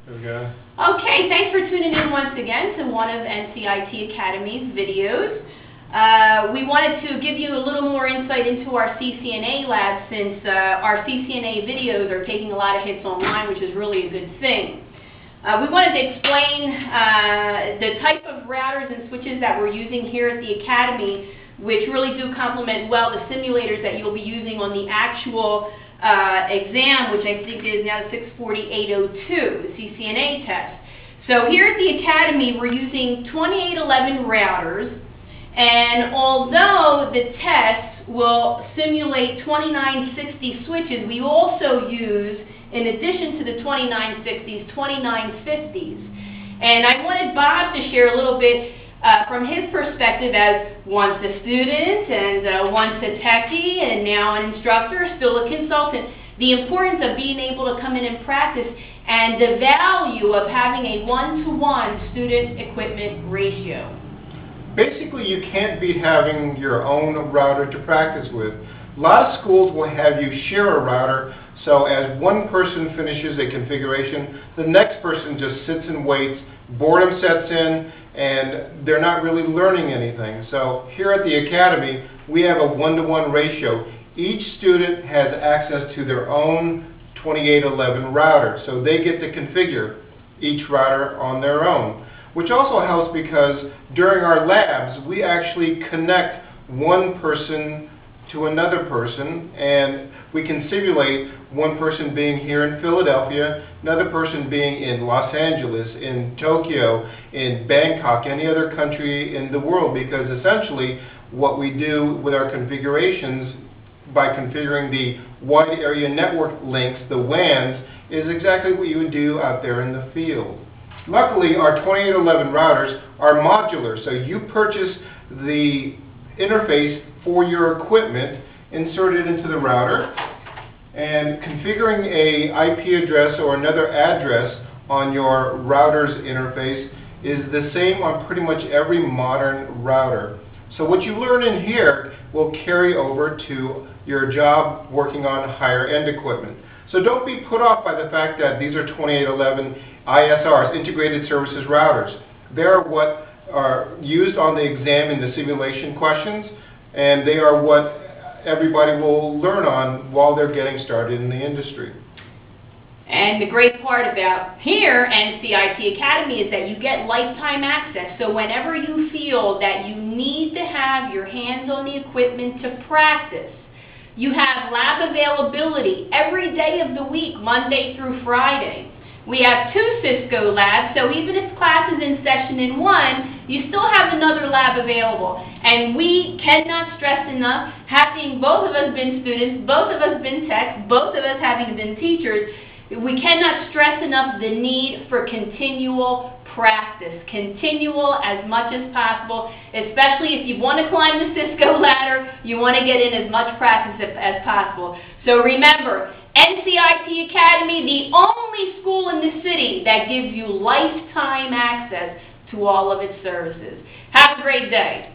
There we go. Okay, thanks for tuning in once again to one of NCIT Academy's videos. We wanted to give you a little more insight into our CCNA lab, since our CCNA videos are taking a lot of hits online, which is really a good thing. We wanted to explain the type of routers and switches that we're using here at the Academy, which really do complement well the simulators that you'll be using on the actual exam, which I think is now 640-802, the CCNA test. So here at the Academy, we're using 2811 routers, and although the test will simulate 2960 switches, we also use, in addition to the 2960s, 2950s. And I wanted Bob to share a little bit from his perspective as once a student and once a techie and now an instructor, still a consultant, the importance of being able to come in and practice and the value of having a one-to-one student equipment ratio. Basically, you can't beat having your own router to practice with. A lot of schools will have you share a router, so as one person finishes a configuration, the next person just sits and waits, boredom sets in, and they're not really learning anything. So here at the Academy, we have a one-to-one ratio. Each student has access to their own 2811 router, so they get to configure each router on their own, which also helps because during our labs, we actually connect one person to another person, and we can simulate one person being here in Philadelphia, another person being in Los Angeles, in Tokyo, in Bangkok, any other country in the world, because essentially what we do with our configurations by configuring the wide area network links, the WANs, is exactly what you would do out there in the field. Luckily, our 2811 routers are modular, so you purchase the interface for your equipment, insert it into the router, and configuring a IP address or another address on your router's interface is the same on pretty much every modern router. So what you learn in here will carry over to your job working on higher end equipment. So don't be put off by the fact that these are 2811 ISRs, Integrated Services Routers. They're what are used on the exam in the simulation questions, and they are what everybody will learn on while they're getting started in the industry. And the great part about here, NCIT Academy, is that you get lifetime access. So whenever you feel that you need to have your hands on the equipment to practice, you have lab availability every day of the week, Monday through Friday. We have 2 Cisco labs, so even if class is in session in one, you still have another lab available. And we cannot stress enough, having both of us been students, both of us been techs, both of us having been teachers, we cannot stress enough the need for continual practice, continual as much as possible, especially if you want to climb the Cisco ladder, you want to get in as much practice as possible. So remember, NCIT Academy, the only school in the city that gives you lifetime access to all of its services. Have a great day.